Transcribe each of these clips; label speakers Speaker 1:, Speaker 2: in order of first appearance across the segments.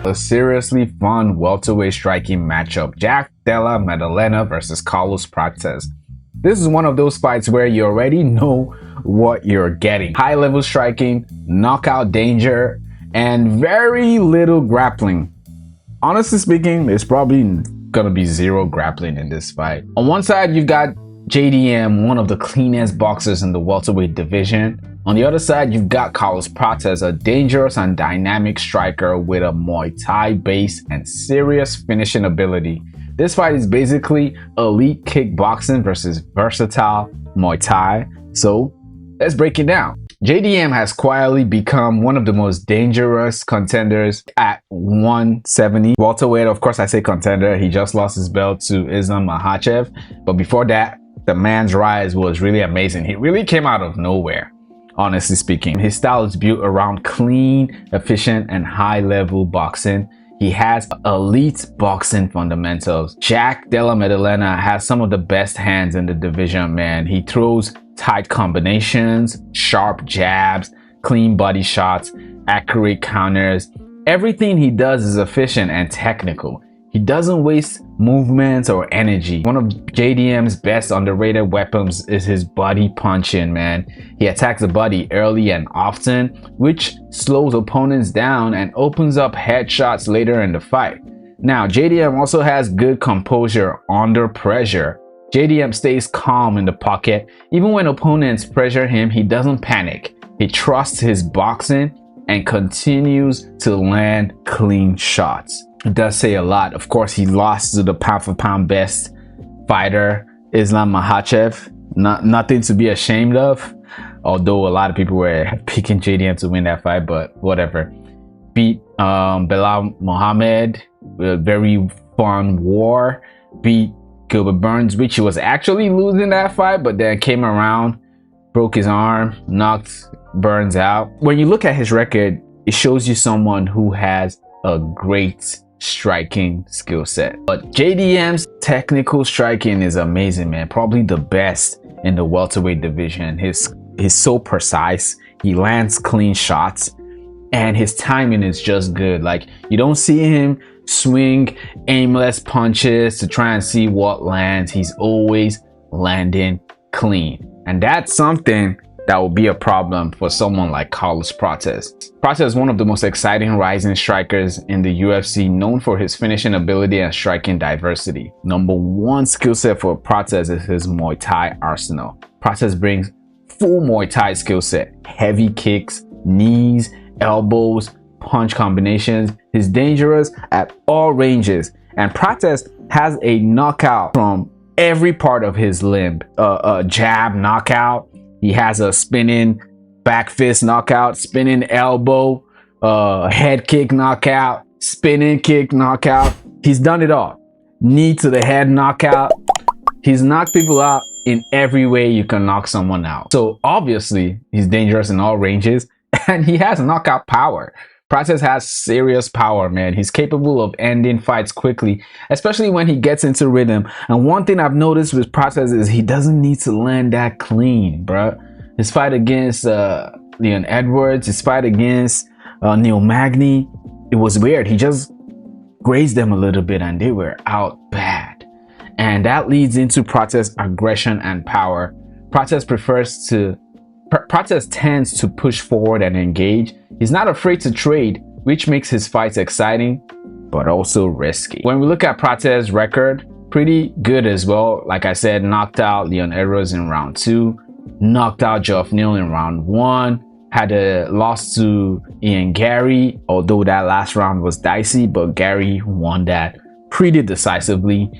Speaker 1: A seriously fun welterweight striking matchup. Della Maddalena versus Carlos Prates. This is one of those fights where you already know what you're getting. High level striking, knockout danger, and very little grappling. Honestly speaking, there's probably gonna be zero grappling in this fight. On one side, you've got JDM, one of the cleanest boxers in the welterweight division. On the other side, you've got Carlos Prates, a dangerous and dynamic striker with a Muay Thai base and serious finishing ability. This fight is basically elite kickboxing versus versatile Muay Thai. So let's break it down. JDM has quietly become one of the most dangerous contenders at 170. Welterweight, of course I say contender, he just lost his belt to Islam Makhachev. But before that, the man's rise was really amazing. He really came out of nowhere, honestly speaking. His style is built around clean, efficient, and high-level boxing. He has elite boxing fundamentals. Della Maddalena has some of the best hands in the division, man. He throws tight combinations, sharp jabs, clean body shots, accurate counters. Everything he does is efficient and technical. He doesn't waste movements or energy. One of JDM's best underrated weapons is his body punching, man. He attacks the body early and often, which slows opponents down and opens up headshots later in the fight. Now, JDM also has good composure under pressure. JDM stays calm in the pocket. Even when opponents pressure him, he doesn't panic. He trusts his boxing and continues to land clean shots. It does say a lot. Of course, he lost to the pound-for-pound best fighter, Islam Makhachev. Nothing to be ashamed of, although a lot of people were picking JDM to win that fight, but whatever. Beat Belal Muhammad, a very fun war. Beat Gilbert Burns, which he was actually losing that fight, but then came around, broke his arm, knocked Burns out. When you look at his record, it shows you someone who has a great striking skill set. But JDM's technical striking is amazing, man. Probably the best in the welterweight division. He's so precise. He lands clean shots, and his timing is just good. Like, you don't see him swing aimless punches to try and see what lands. He's always landing clean, and that's something that will be a problem for someone like Carlos Prates. Prates is one of the most exciting rising strikers in the UFC, known for his finishing ability and striking diversity. Number one skill set for Prates is his Muay Thai arsenal. Prates brings full Muay Thai skill set, heavy kicks, knees, elbows, punch combinations. He's dangerous at all ranges, and Prates has a knockout from every part of his limb. A jab knockout. He has a spinning back fist knockout, spinning elbow, head kick knockout, spinning kick knockout. He's done it all. Knee to the head knockout. He's knocked people out in every way you can knock someone out. So obviously he's dangerous in all ranges, and he has knockout power. Prates has serious power, man. He's capable of ending fights quickly, especially when he gets into rhythm. And one thing I've noticed with Prates is he doesn't need to land that clean, bro. His fight against Leon Edwards, his fight against Neil Magny, it was weird. He just grazed them a little bit and they were out bad. And that leads into Prates' aggression and power. Prates tends to push forward and engage. He's not afraid to trade, which makes his fights exciting, but also risky. When we look at Prates' record, pretty good as well. Like I said, knocked out Leon Edwards in round 2, knocked out Geoff Neal in round 1, had a loss to Ian Gary, although that last round was dicey, but Gary won that pretty decisively.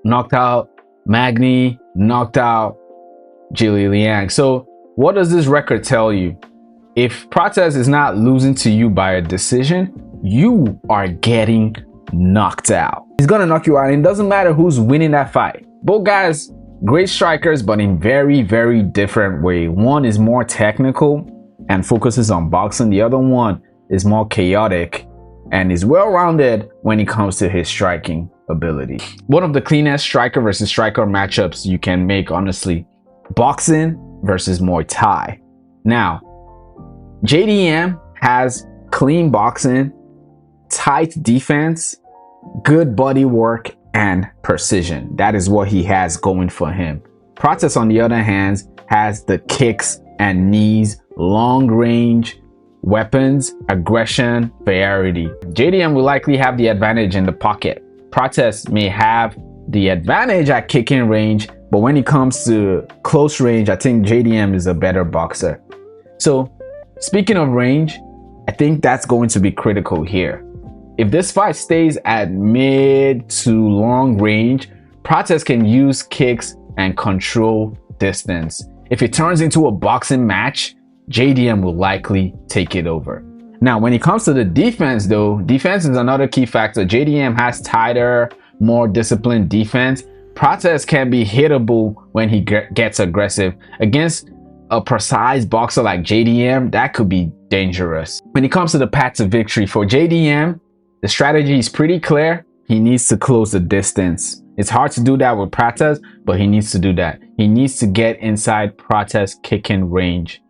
Speaker 1: Knocked out Magny, knocked out Jili Liang. So what does this record tell you? If Prates is not losing to you by a decision, you are getting knocked out. He's gonna knock you out, and it doesn't matter who's winning that fight. Both guys, great strikers, but in very, very different way. One is more technical and focuses on boxing. The other one is more chaotic and is well-rounded when it comes to his striking ability. One of the cleanest striker versus striker matchups you can make, honestly. Boxing versus Muay Thai. Now, JDM has clean boxing, tight defense, good body work, and precision. That is what he has going for him. Prates, on the other hand, has the kicks and knees, long range weapons, aggression, variety. JDM will likely have the advantage in the pocket. Prates may have the advantage at kicking range, but when it comes to close range, I think JDM is a better boxer. So speaking of range, I think that's going to be critical here. If this fight stays at mid to long range, Prates can use kicks and control distance. If it turns into a boxing match, JDM will likely take it over. Now, when it comes to the defense though, defense is another key factor. JDM has tighter, more disciplined defense. Prates can be hittable when he gets aggressive. Against a precise boxer like JDM, that could be dangerous. When it comes to the path to victory for JDM, the strategy is pretty clear. He needs to close the distance. It's hard to do that with Prates, but he needs to do that. He needs to get inside Prates' kicking range.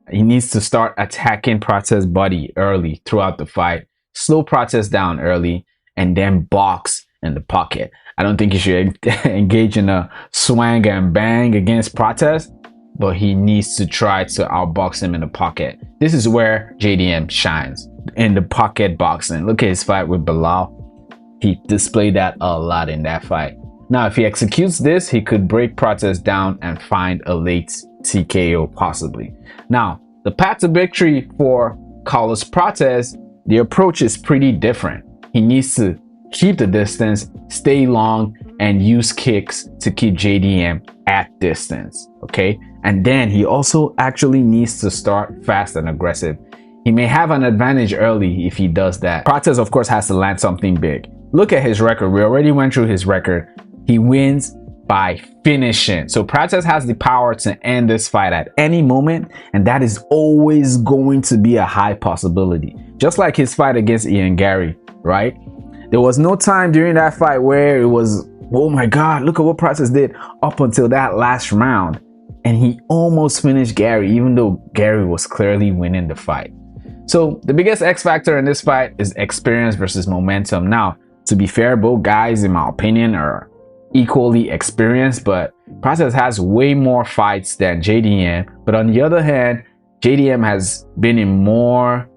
Speaker 1: He needs to start attacking Prates' body early throughout the fight. Slow Prates down early and then box in the pocket. I don't think he should engage in a swang and bang against Prates, but he needs to try to outbox him in the pocket. This is where JDM shines, in the pocket boxing. Look at his fight with Bilal. He displayed that a lot in that fight. Now, if he executes this, he could break Prates down and find a late TKO possibly. Now, the path to victory for Carlos Prates, the approach is pretty different. He needs to keep the distance, stay long, and use kicks to keep JDM at distance, okay? And then he also actually needs to start fast and aggressive. He may have an advantage early if he does that. Prates, of course, has to land something big. Look at his record. We already went through his record. He wins by finishing. So Prates has the power to end this fight at any moment, and that is always going to be a high possibility. Just like his fight against Ian Gary, right? There was no time during that fight where it was, oh my God, look at what Prates did up until that last round. And he almost finished Gary, even though Gary was clearly winning the fight. So the biggest X factor in this fight is experience versus momentum. Now, to be fair, both guys, in my opinion, are equally experienced, but Prates has way more fights than JDM. But on the other hand, JDM has been in more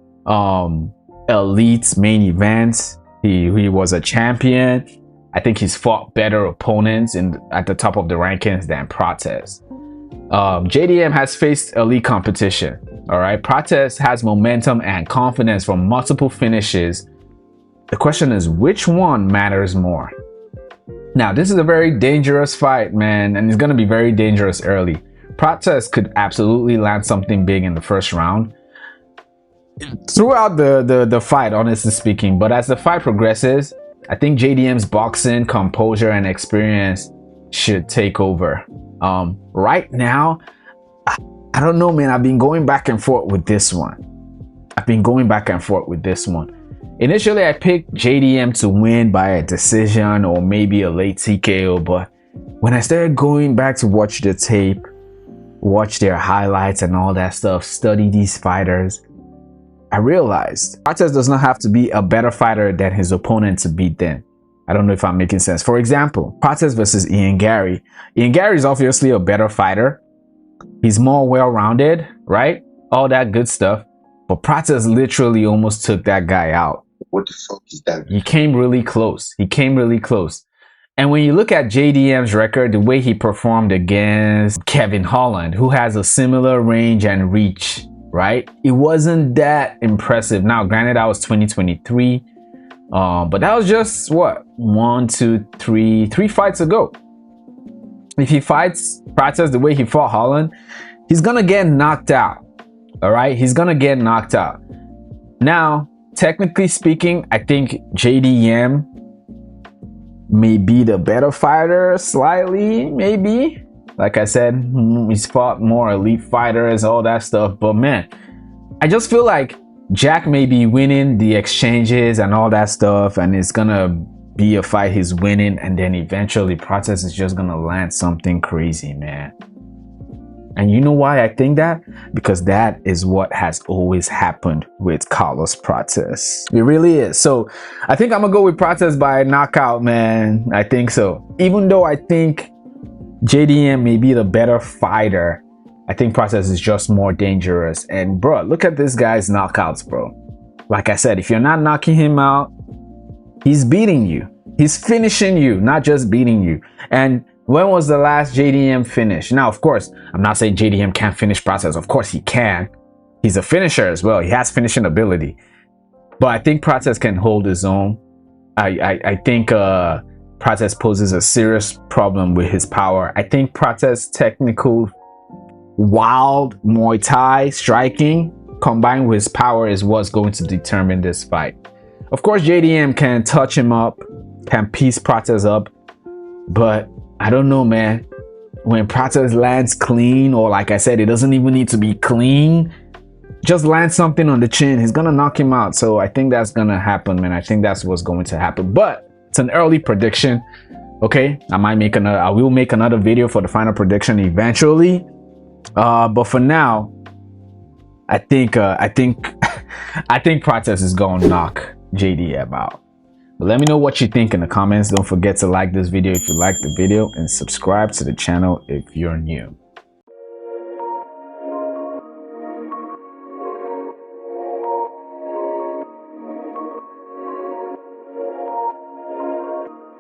Speaker 1: elite main events. He was a champion. I think he's fought better opponents at the top of the rankings than Prates. JDM has faced elite competition. All right, Prates has momentum and confidence from multiple finishes. The question is, which one matters more? Now, this is a very dangerous fight, man, and it's going to be very dangerous early. Prates could absolutely land something big in the first round throughout the fight, honestly speaking. But as the fight progresses, I think JDM's boxing, composure, and experience should take over. Right now, I don't know, man. I've been going back and forth with this one. Initially, I picked JDM to win by a decision or maybe a late TKO, but when I started going back to watch the tape, watch their highlights and all that stuff, study these fighters, I realized Prates does not have to be a better fighter than his opponent to beat them. I don't know if I'm making sense. For example, Prates versus Ian Gary. Ian Gary is obviously a better fighter. He's more well-rounded, right? All that good stuff. But Prates literally almost took that guy out.
Speaker 2: What the fuck is that?
Speaker 1: He came really close. And when you look at JDM's record, the way he performed against Kevin Holland, who has a similar range and reach, right? It wasn't that impressive. Now, granted, that was 2023. But that was just, what? 3 fights ago. If he fights Prates the way he fought Holland, he's gonna get knocked out. All right, he's gonna get knocked out. Now, technically speaking, I think JDM may be the better fighter slightly, maybe. Like I said, he's fought more elite fighters, all that stuff. But man, I just feel like Jack may be winning the exchanges and all that stuff, and it's gonna be a fight he's winning, and then eventually Prates is just gonna land something crazy, man. And you know why I think that? Because that is what has always happened with Carlos Prates. It really is. So I think I'm gonna go with Prates by knockout, man. I think so. Even though I think JDM may be the better fighter, I think Prates is just more dangerous. And bro, look at this guy's knockouts, bro. Like I said, if you're not knocking him out, he's beating you. He's finishing you, not just beating you. And when was the last JDM finish? Now, of course, I'm not saying JDM can't finish Prates. Of course he can. He's a finisher as well. He has finishing ability. But I think Prates can hold his own. I think Prates poses a serious problem with his power. I think Prates' technical, wild Muay Thai striking combined with his power is what's going to determine this fight. Of course, JDM can touch him up, can piece Prates up, but I don't know, man. When Prates lands clean, or like I said, it doesn't even need to be clean, just land something on the chin, he's gonna knock him out. So I think that's gonna happen, man. I think that's what's going to happen. But it's an early prediction. Okay, I will make another video for the final prediction eventually. But for now, I think Prates is gonna knock JDM out. But let me know what you think in the comments. Don't forget to like this video if you like the video and subscribe to the channel if you're new.